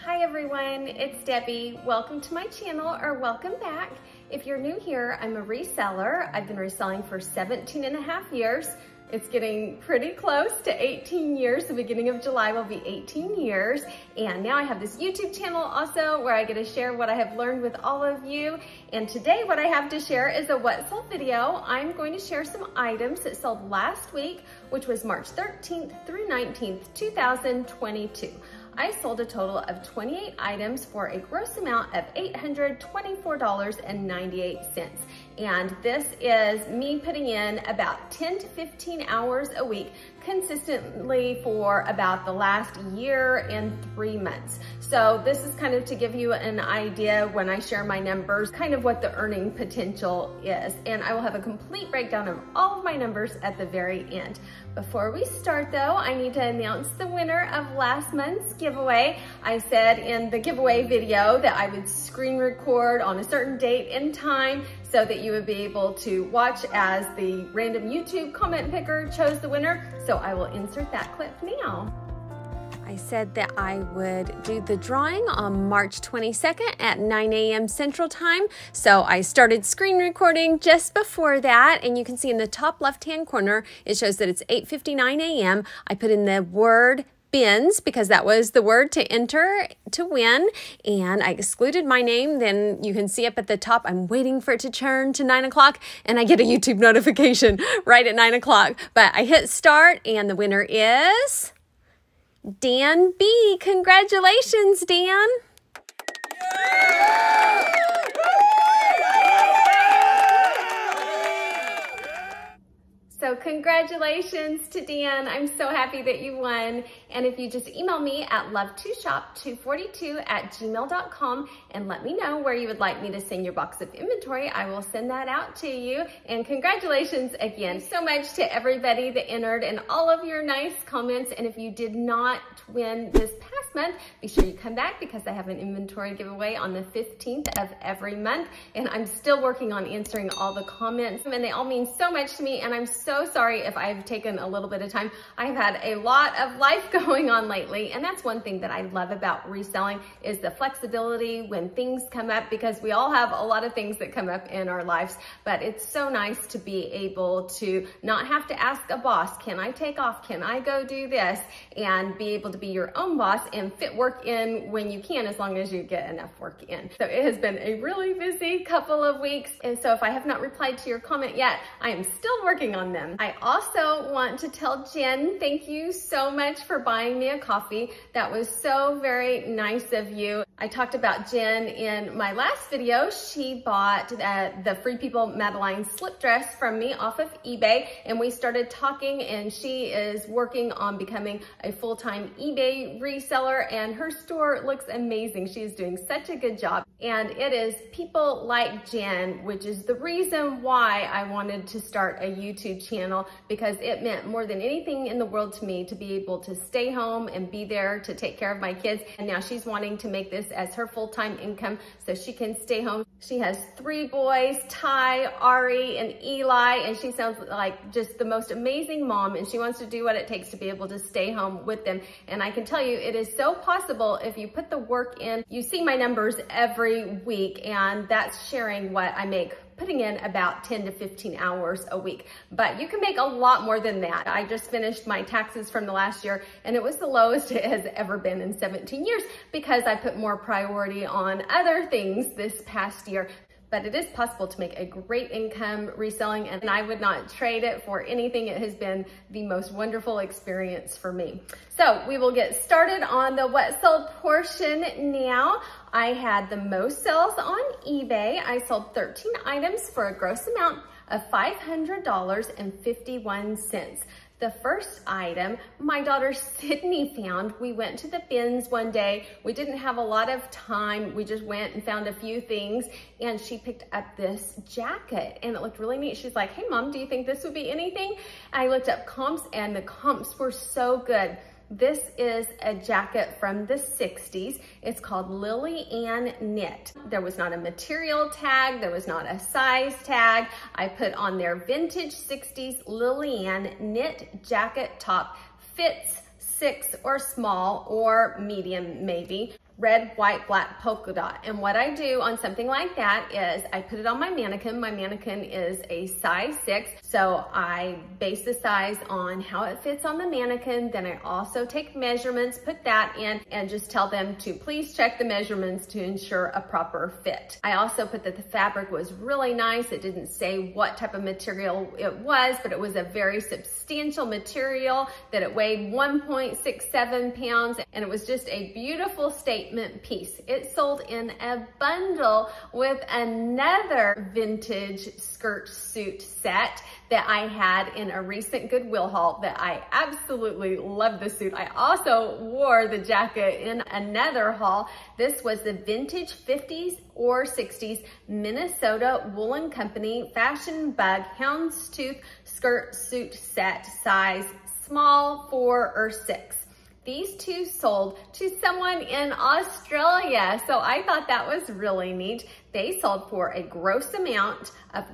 Hi everyone, it's Debbie. Welcome to my channel, or welcome back. If you're new here, I'm a reseller. I've been reselling for 17 and a half years. It's getting pretty close to 18 years. The beginning of July will be 18 years. And now I have this YouTube channel also where I get to share what I have learned with all of you. And today what I have to share is a what sold video. I'm going to share some items that sold last week, which was March 13th through 19th, 2022. I sold a total of 28 items for a gross amount of $824.98. And this is me putting in about 10 to 15 hours a week consistently for about the last year and 3 months. So this is kind of to give you an idea when I share my numbers, kind of what the earning potential is. And I will have a complete breakdown of all of my numbers at the very end. Before we start though, I need to announce the winner of last month's giveaway. I said in the giveaway video that I would screen record on a certain date and time so that you would be able to watch as the random YouTube comment picker chose the winner. So I will insert that clip now. I said that I would do the drawing on March 22nd at 9 a.m. Central Time. So I started screen recording just before that, and you can see in the top left-hand corner, it shows that it's 8:59 a.m. I put in the word bins because that was the word to enter to win, and I excluded my name. Then you can see up at the top, I'm waiting for it to turn to 9 o'clock, and I get a YouTube notification right at 9 o'clock. But I hit start, and the winner is Dan B. Congratulations, Dan. So congratulations to Dan. I'm so happy that you won. And if you just email me at love2shop242@gmail.com and let me know where you would like me to send your box of inventory, I will send that out to you. And congratulations again so much to everybody that entered and all of your nice comments. And if you did not win this past month, be sure you come back because I have an inventory giveaway on the 15th of every month. And I'm still working on answering all the comments, and they all mean so much to me. And I'm so sorry if I've taken a little bit of time. I've had a lot of life going on lately, and that's one thing that I love about reselling is the flexibility when things come up, because we all have a lot of things that come up in our lives, but it's so nice to be able to not have to ask a boss, can I take off? Can I go do this? And be able to be your own boss and fit work in when you can, as long as you get enough work in. So it has been a really busy couple of weeks, and so if I have not replied to your comment yet, I am still working on them. I also want to tell Jen, thank you so much for buying me a coffee. That was so very nice of you. I talked about Jen in my last video. She bought the Free People Madeline slip dress from me off of eBay, and we started talking, and she is working on becoming a full-time eBay reseller, and her store looks amazing. She is doing such a good job, and it is people like Jen, which is the reason why I wanted to start a YouTube channel, because it meant more than anything in the world to me to be able to stay home and be there to take care of my kids. And now she's wanting to make this as her full-time income so she can stay home. She has 3 boys, Ty, Ari, and Eli, and she sounds like just the most amazing mom, and she wants to do what it takes to be able to stay home with them. And I can tell you, it is so possible if you put the work in. You see my numbers every week, and that's sharing what I make, putting in about 10 to 15 hours a week. But you can make a lot more than that. I just finished my taxes from the last year, and it was the lowest it has ever been in 17 years because I put more priority on other things this past year. But it is possible to make a great income reselling, and I would not trade it for anything. It has been the most wonderful experience for me. So we will get started on the what sold portion now. I had the most sales on eBay. I sold 13 items for a gross amount of $500.51. The first item my daughter Sydney found. We went to the bins one day. We didn't have a lot of time. We just went and found a few things, and she picked up this jacket, and it looked really neat. She's like, hey mom, do you think this would be anything? I looked up comps, and the comps were so good. This is a jacket from the 60s. It's called Lily Ann Knit. There was not a material tag. There was not a size tag. I put on their vintage 60s Lily Ann knit jacket top. Fits 6 or small or medium maybe. red, white, black polka dot. And what I do on something like that is I put it on my mannequin. My mannequin is a size 6, so I base the size on how it fits on the mannequin. Then I also take measurements, put that in, and just tell them to please check the measurements to ensure a proper fit. I also put that the fabric was really nice. It didn't say what type of material it was, but it was a very substantial material, that it weighed 1.67 pounds, and it was just a beautiful statement piece. It sold in a bundle with another vintage skirt suit set that I had in a recent Goodwill haul that I absolutely love the suit. I also wore the jacket in another haul. This was the vintage 50s or 60s Minnesota Woolen Company Fashion Bug Houndstooth skirt suit set, size small 4 or 6. These two sold to someone in Australia, so I thought that was really neat. They sold for a gross amount of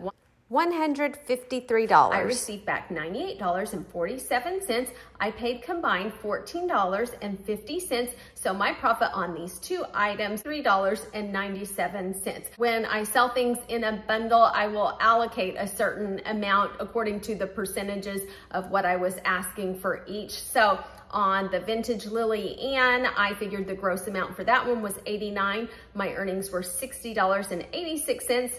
$153. I received back $98.47. I paid combined $14.50. So my profit on these two items, $3.97. When I sell things in a bundle, I will allocate a certain amount according to the percentages of what I was asking for each. So on the vintage Lily Ann, I figured the gross amount for that one was $89. My earnings were $60.86.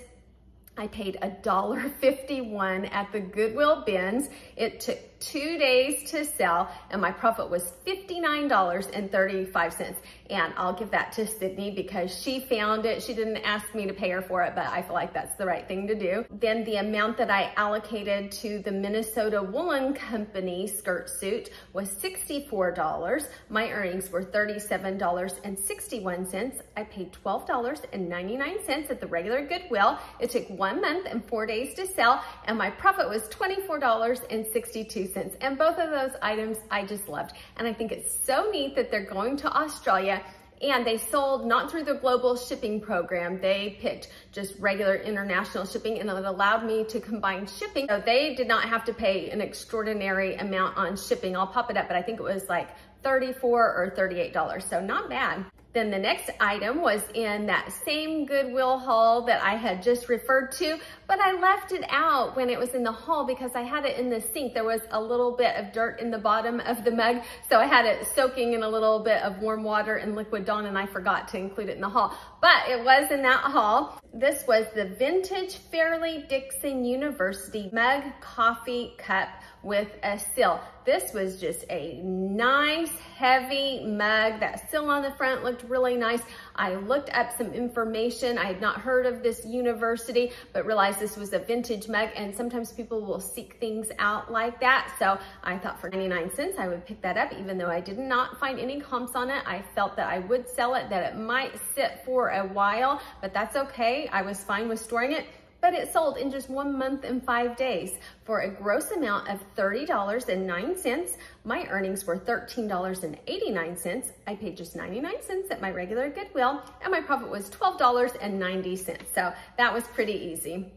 I paid $1.51 at the Goodwill bins. It took 2 days to sell, and my profit was $59.35. And I'll give that to Sydney because she found it. She didn't ask me to pay her for it, but I feel like that's the right thing to do. Then the amount that I allocated to the Minnesota Woolen Company skirt suit was $64. My earnings were $37.61. I paid $12.99 at the regular Goodwill. It took 1 month and 4 days to sell, and my profit was $24.62. And both of those items I just loved. And I think it's so neat that they're going to Australia, and they sold not through the global shipping program. They picked just regular international shipping, and it allowed me to combine shipping. So they did not have to pay an extraordinary amount on shipping. I'll pop it up, but I think it was like $34 or $38, so not bad. Then the next item was in that same Goodwill haul that I had just referred to, but I left it out when it was in the haul because I had it in the sink. There was a little bit of dirt in the bottom of the mug, so I had it soaking in a little bit of warm water and liquid Dawn, and I forgot to include it in the haul, but it was in that haul. This was the vintage Fairleigh Dixon University mug coffee cup with a seal. This was just a nice heavy mug. That seal on the front looked really nice. I looked up some information. I had not heard of this university, but realized this was a vintage mug, and sometimes people will seek things out like that. So I thought for 99 cents, I would pick that up, even though I did not find any comps on it. I felt that I would sell it, that it might sit for a while, but that's okay. I was fine with storing it. But it sold in just 1 month and 5 days for a gross amount of $30.09. My earnings were $13.89. I paid just 99 cents at my regular Goodwill, and my profit was $12.90. So that was pretty easy.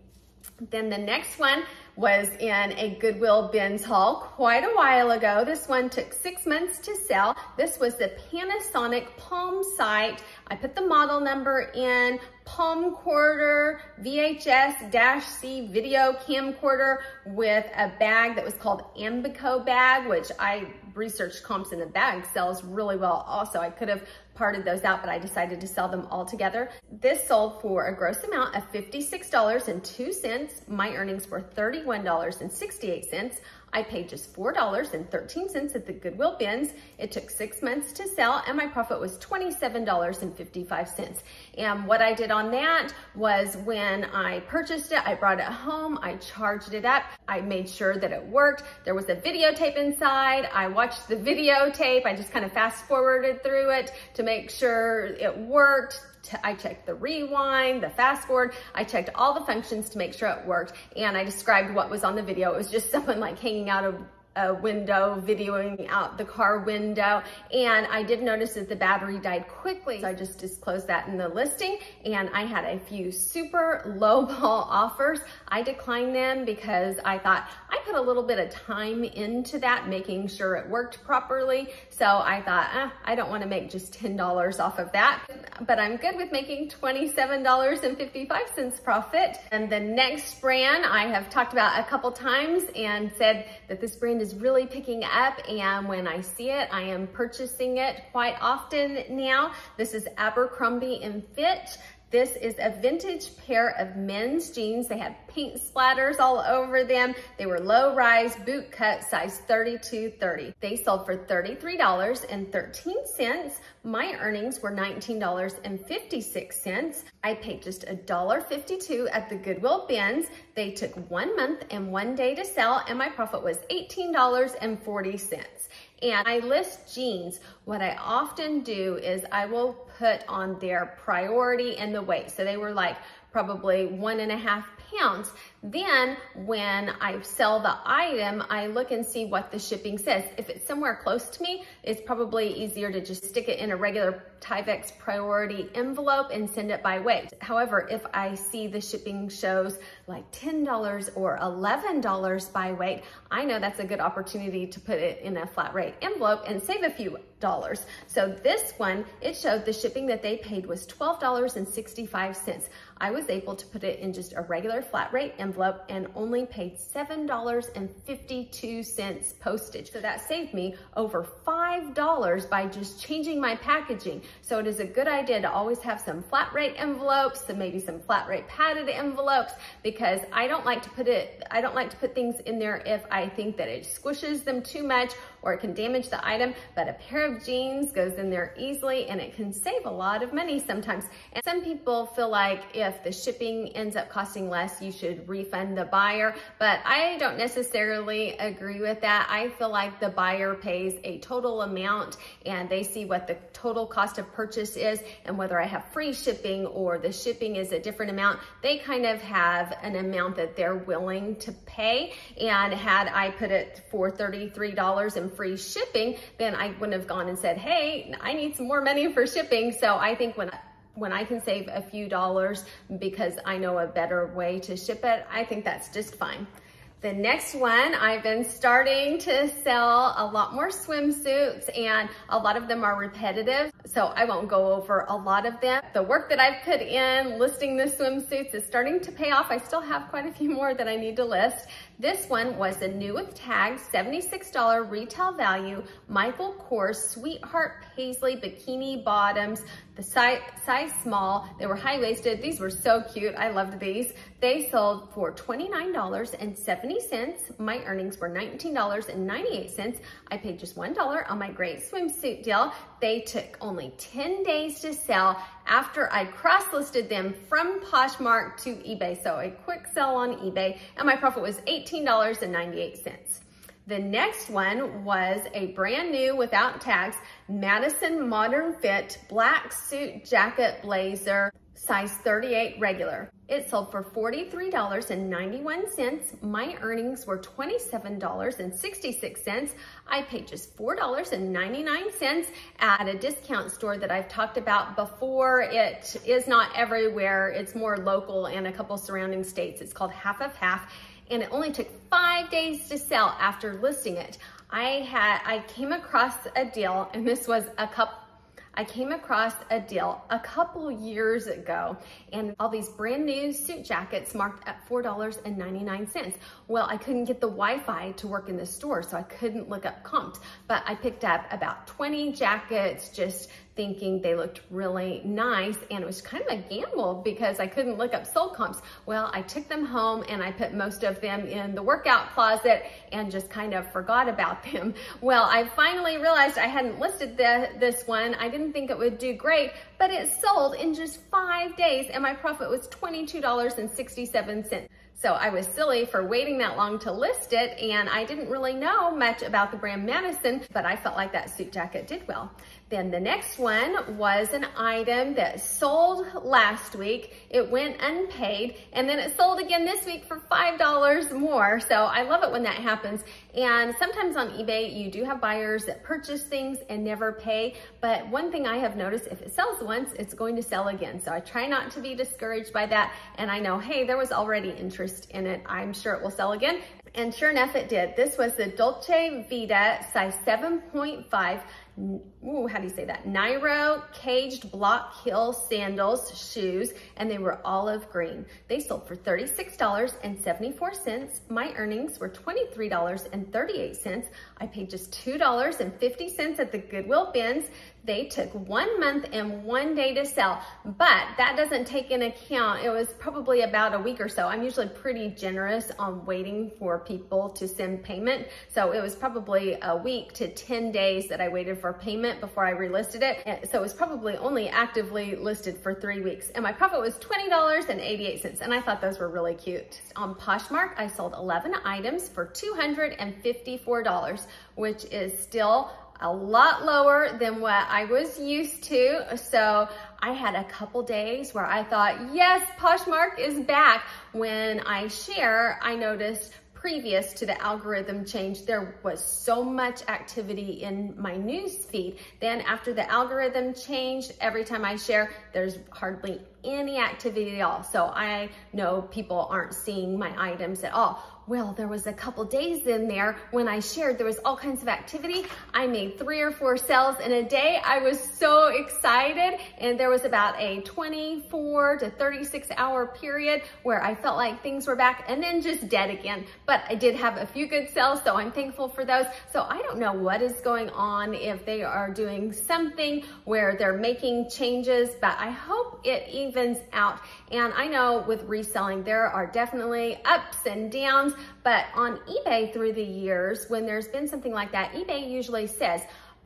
Then the next one was in a Goodwill bins haul quite a while ago. This one took 6 months to sell. This was the Panasonic Palm Sight. I put the model number in, palm quarter VHS-C video camcorder with a bag that was called Ambico bag, which I researched comps, and the bag sells really well also. I could have parted those out, but I decided to sell them all together. This sold for a gross amount of $56.02. My earnings were $31.68. I paid just $4.13 at the Goodwill bins. It took 6 months to sell, and my profit was $27.55. And what I did on that was when I purchased it, I brought it home, I charged it up, I made sure that it worked. There was a videotape inside. I watched the videotape. I just kind of fast forwarded through it to make sure it worked. I checked the rewind, the fast forward. I checked all the functions to make sure it worked, and I described what was on the video. It was just someone like hanging out a window, videoing out the car window, and I did notice that the battery died quickly, so I just disclosed that in the listing, and I had a few super low ball offers. I declined them because I thought I put a little bit of time into that, making sure it worked properly, so I thought, I don't want to make just $10 off of that, but I'm good with making $27.55 profit. And the next brand I have talked about a couple times and said that this brand is really picking up, and when I see it, I am purchasing it quite often now. This is Abercrombie & Fitch. This is a vintage pair of men's jeans. They had paint splatters all over them. They were low rise, boot cut, size 32-30. They sold for $33.13. My earnings were $19.56. I paid just $1.52 at the Goodwill bins. They took 1 month and 1 day to sell, and my profit was $18.40. And I list jeans. What I often do is I will put on their priority and the weight. So they were like probably 1.5 pounds. Then when I sell the item, I look and see what the shipping says. If it's somewhere close to me, it's probably easier to just stick it in a regular Tyvek priority envelope and send it by weight. However, if I see the shipping shows like $10 or $11 by weight, I know that's a good opportunity to put it in a flat rate envelope and save a few dollars. So this one, it showed the shipping that they paid was $12.65. I was able to put it in just a regular flat rate envelope and only paid $7.52 postage. So that saved me over $5 by just changing my packaging. So it is a good idea to always have some flat rate envelopes, and maybe some flat rate padded envelopes, because I don't like to put things in there if I think that it squishes them too much or it can damage the item, but a pair of jeans goes in there easily and it can save a lot of money sometimes. And some people feel like if the shipping ends up costing less, you should refund the buyer, but I don't necessarily agree with that. I feel like the buyer pays a total amount and they see what the total cost of purchase is, and whether I have free shipping or the shipping is a different amount, they kind of have an amount that they're willing to pay. And had I put it for $33 in free shipping, then I wouldn't have gone and said, hey, I need some more money for shipping. So I think when I can save a few dollars because I know a better way to ship it, I think that's just fine. The next one, I've been starting to sell a lot more swimsuits, and a lot of them are repetitive, so I won't go over a lot of them. The work that I've put in listing the swimsuits is starting to pay off. I still have quite a few more that I need to list. This one was a new with tags, $76 retail value, Michael Kors Sweetheart Paisley bikini bottoms, the size small. They were high-waisted. These were so cute. I loved these. They sold for $29.70. My earnings were $19.98. I paid just $1 on my great swimsuit deal. They took only 10 days to sell after I cross-listed them from Poshmark to eBay. So a quick sell on eBay, and my profit was $18.98. The next one was a brand new without tags, Madison Modern Fit black suit jacket blazer, size 38 regular. It sold for $43.91. My earnings were $27.66. I paid just $4.99 at a discount store that I've talked about before. It is not everywhere. It's more local in a couple surrounding states. It's called Half of Half, and it only took 5 days to sell after listing it. I came across a deal, and this was I came across a deal a couple years ago, and all these brand new suit jackets marked at $4.99. Well, I couldn't get the Wi-Fi to work in the store, so I couldn't look up comps, but I picked up about 20 jackets just thinking they looked really nice, and it was kind of a gamble because I couldn't look up sold comps. Well, I took them home and I put most of them in the workout closet and just kind of forgot about them. Well, I finally realized I hadn't listed this one. I didn't think it would do great, but it sold in just 5 days and my profit was $22.67. So I was silly for waiting that long to list it, and I didn't really know much about the brand Madison, but I felt like that suit jacket did well. Then the next one was an item that sold last week. It went unpaid, and then it sold again this week for $5 more. So I love it when that happens. And sometimes on eBay, you do have buyers that purchase things and never pay. But one thing I have noticed, if it sells once, it's going to sell again. So I try not to be discouraged by that. And I know, hey, there was already interest in it. I'm sure it will sell again. And sure enough, it did. This was the Dolce Vita size 7.5. Ooh, how do you say that? Nairo caged block heel sandals shoes, and they were olive green. They sold for $36.74. My earnings were $23.38. I paid just $2.50 at the Goodwill bins. They took 1 month and 1 day to sell, but that doesn't take into account, it was probably about a week or so. I'm usually pretty generous on waiting for people to send payment. So it was probably a week to 10 days that I waited for payment before I relisted it. So it was probably only actively listed for 3 weeks. And my profit was $20.88. And I thought those were really cute. On Poshmark, I sold 11 items for $254, which is still a lot lower than what I was used to. So I had a couple days where I thought, yes, Poshmark is back. When I share, I noticed previous to the algorithm change, there was so much activity in my news feed. Then after the algorithm changed, every time I share, there's hardly any activity at all. So I know people aren't seeing my items at all. Well, there was a couple days in there when I shared, there was all kinds of activity. I made 3 or 4 sales in a day. I was so excited. And there was about a 24 to 36 hour period where I felt like things were back and then just dead again. But I did have a few good sales, so I'm thankful for those. So I don't know what is going on, if they are doing something where they're making changes, but I hope it evens out. And I know with reselling, there are definitely ups and downs. But on eBay through the years, when there's been something like that, eBay usually says,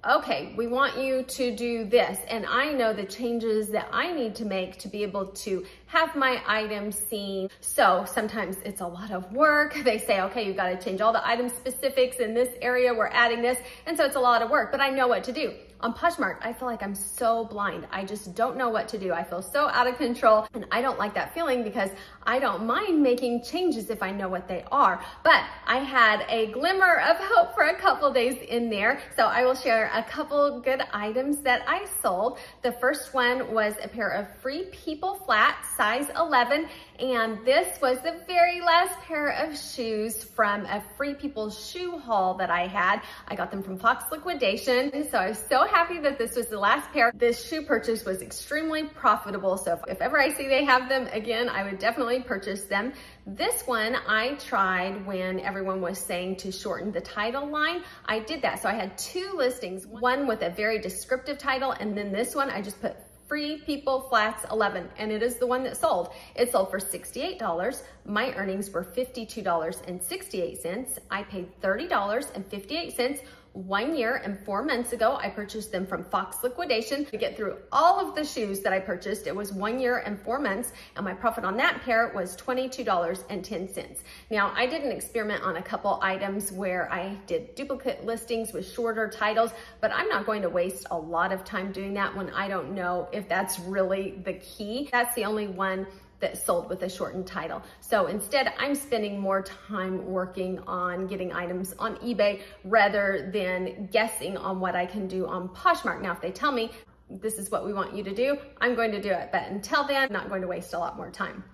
okay, we want you to do this. And I know the changes that I need to make to be able to have my items seen. So sometimes it's a lot of work. They say, okay, you've got to change all the item specifics in this area. We're adding this. And so it's a lot of work, but I know what to do. On Poshmark, I feel like I'm so blind. I just don't know what to do. I feel so out of control, and I don't like that feeling because I don't mind making changes if I know what they are. But I had a glimmer of hope for a couple days in there. So I will share a couple good items that I sold. The first one was a pair of Free People flats, size 11. And this was the very last pair of shoes from a Free People shoe haul that I had. I got them from Fox Liquidation. So I was so happy that this was the last pair. This shoe purchase was extremely profitable. So if ever I see they have them again, I would definitely purchase them. This one I tried when everyone was saying to shorten the title line. I did that. So I had 2 listings, one with a very descriptive title, and then this one I just put Free People Flats 11, and it is the one that sold. It sold for $68. My earnings were $52.68. I paid $30.58. 1 year and 4 months ago, I purchased them from Fox Liquidation. To get through all of the shoes that I purchased, it was 1 year and 4 months, and my profit on that pair was $22.10. Now, I did an experiment on a couple items where I did duplicate listings with shorter titles, but I'm not going to waste a lot of time doing that when I don't know if that's really the key. That's the only one that sold with a shortened title. So instead, I'm spending more time working on getting items on eBay rather than guessing on what I can do on Poshmark. Now, if they tell me this is what we want you to do, I'm going to do it. But until then, I'm not going to waste a lot more time.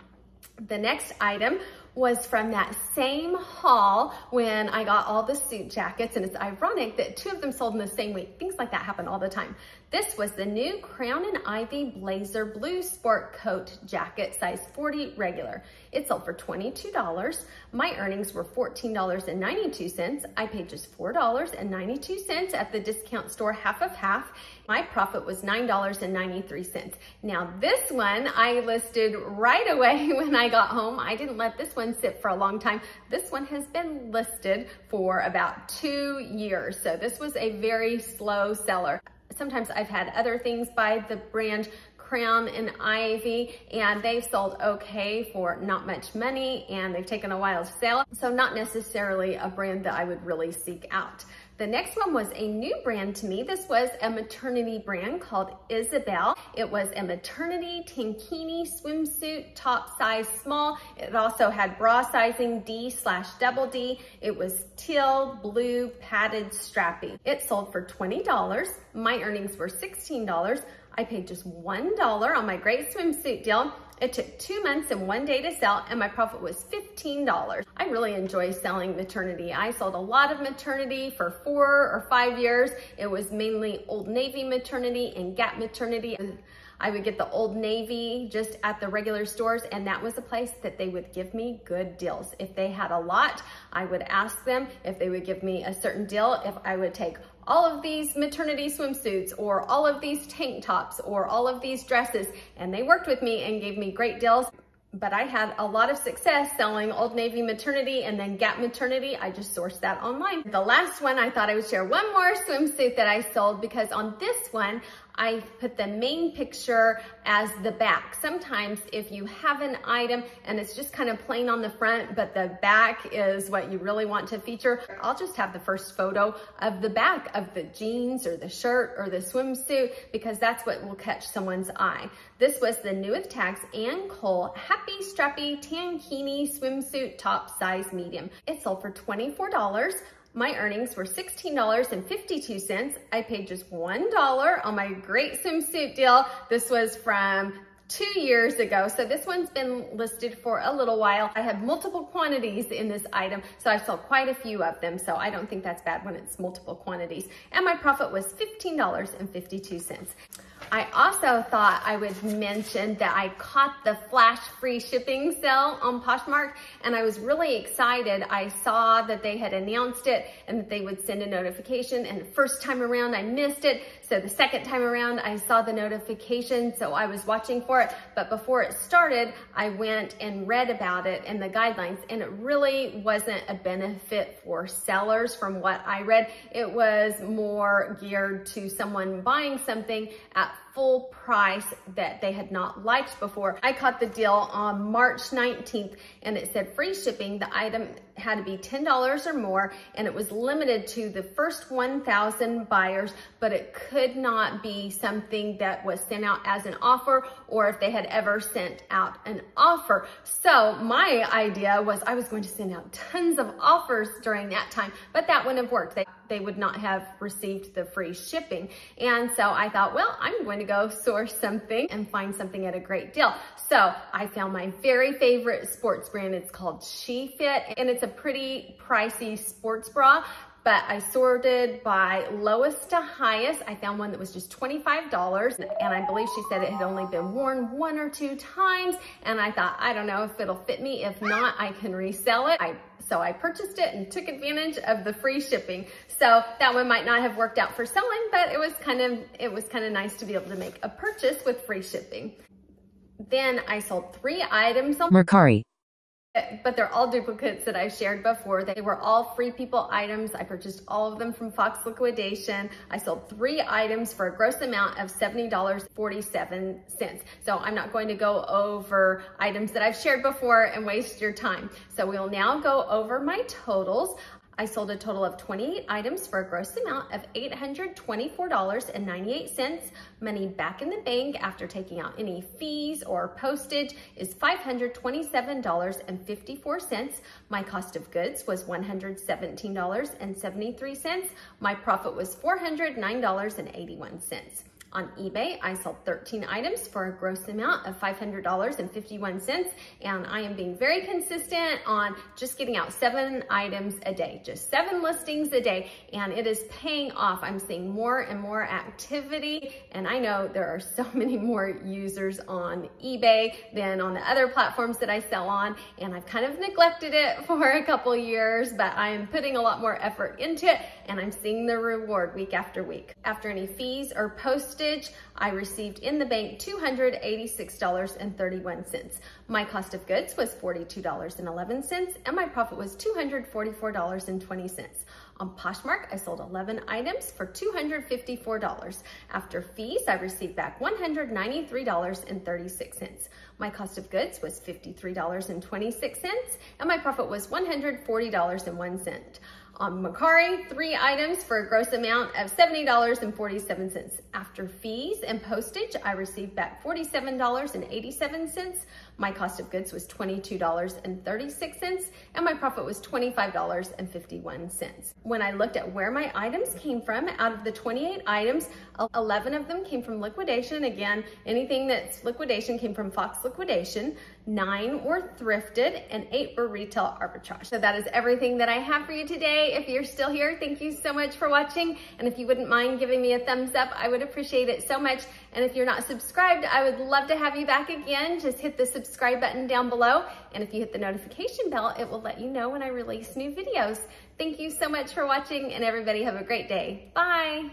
The next item was from that same haul when I got all the suit jackets, and it's ironic that 2 of them sold in the same week. Things like that happen all the time. This was the new Crown and Ivy Blazer Blue Sport Coat Jacket, size 40 regular. It sold for $22. My earnings were $14.92. I paid just $4.92 at the discount store, half of half. My profit was $9.93. Now this one I listed right away when I got home. I didn't let this one sit for a long time. This one has been listed for about 2 years. So this was a very slow seller. Sometimes I've had other things by the brand Crown and Ivy, and they've sold okay for not much money, and they've taken a while to sell. So not necessarily a brand that I would really seek out. The next one was a new brand to me. This was a maternity brand called Isabel. It was a maternity tankini swimsuit, top size small. It also had bra sizing D/double D. It was teal blue padded strappy. It sold for $20. My earnings were $16. I paid just $1 on my great swimsuit deal. It took 2 months and 1 day to sell, and my profit was $15. I really enjoy selling maternity. I sold a lot of maternity for 4 or 5 years. It was mainly Old Navy maternity and Gap maternity. I would get the Old Navy just at the regular stores, and that was a place that they would give me good deals. If they had a lot, I would ask them if they would give me a certain deal, if I would take all of these maternity swimsuits or all of these tank tops or all of these dresses, and they worked with me and gave me great deals. But I had a lot of success selling Old Navy maternity and then Gap maternity. I just sourced that online. The last one, I thought I would share one more swimsuit that I sold, because on this one, I put the main picture as the back. Sometimes if you have an item and it's just kind of plain on the front, but the back is what you really want to feature, I'll just have the first photo of the back of the jeans or the shirt or the swimsuit, because that's what will catch someone's eye. This was the new with tags Ann Cole Happy Strappy Tankini Swimsuit Top Size Medium. It sold for $24. My earnings were $16.52. I paid just $1 on my great swimsuit deal. This was from 2 years ago. So this one's been listed for a little while. I have multiple quantities in this item, so I sold quite a few of them. So I don't think that's bad when it's multiple quantities. And my profit was $15.52. I also thought I would mention that I caught the flash free shipping sale on Poshmark, and I was really excited. I saw that they had announced it and that they would send a notification, and the first time around I missed it. So the second time around I saw the notification, so I was watching for it. But before it started, I went and read about it and the guidelines, and it really wasn't a benefit for sellers from what I read. It was more geared to someone buying something at full price that they had not liked before. I caught the deal on March 19th, and it said free shipping. The item had to be $10 or more, and it was limited to the first 1,000 buyers, but it could not be something that was sent out as an offer, or if they had ever sent out an offer. So my idea was I was going to send out tons of offers during that time, but that wouldn't have worked. They would not have received the free shipping. And so I thought, well, I'm going to go source something and find something at a great deal. So I found my very favorite sports brand. It's called SheFit, and it's a pretty pricey sports bra, but I sorted by lowest to highest. I found one that was just $25, and I believe she said it had only been worn 1 or 2 times, and I thought, I don't know if it'll fit me. If not, I can resell it. So I purchased it and took advantage of the free shipping. So that one might not have worked out for selling, but it was kind of nice to be able to make a purchase with free shipping. Then I sold 3 items on Mercari, but they're all duplicates that I've shared before. They were all Free People items. I purchased all of them from Fox Liquidation. I sold 3 items for a gross amount of $70.47. So I'm not going to go over items that I've shared before and waste your time. So we'll now go over my totals. I sold a total of 28 items for a gross amount of $824.98. Money back in the bank after taking out any fees or postage is $527.54. My cost of goods was $117.73. My profit was $409.81. On eBay, I sold 13 items for a gross amount of $500.51, and I am being very consistent on just getting out 7 items a day, just 7 listings a day, and it is paying off. I'm seeing more and more activity, and I know there are so many more users on eBay than on the other platforms that I sell on, and I've kind of neglected it for a couple years, but I am putting a lot more effort into it, and I'm seeing the reward week after week. After any fees or postage, I received in the bank $286.31. My cost of goods was $42.11, and my profit was $244.20. On Poshmark, I sold 11 items for $254. After fees, I received back $193.36. My cost of goods was $53.26, and my profit was $140.01. On Mercari, 3 items for a gross amount of $70.47. After fees and postage, I received back $47.87. My cost of goods was $22.36, and my profit was $25.51. When I looked at where my items came from, out of the 28 items, 11 of them came from liquidation. Again, anything that's liquidation came from Fox Liquidation. 9 were thrifted, and 8 were retail arbitrage. So that is everything that I have for you today. If you're still here, thank you so much for watching. And if you wouldn't mind giving me a thumbs up, I would appreciate it so much. And if you're not subscribed, I would love to have you back again. Just hit the subscribe button down below. And if you hit the notification bell, it will let you know when I release new videos. Thank you so much for watching, and everybody have a great day. Bye.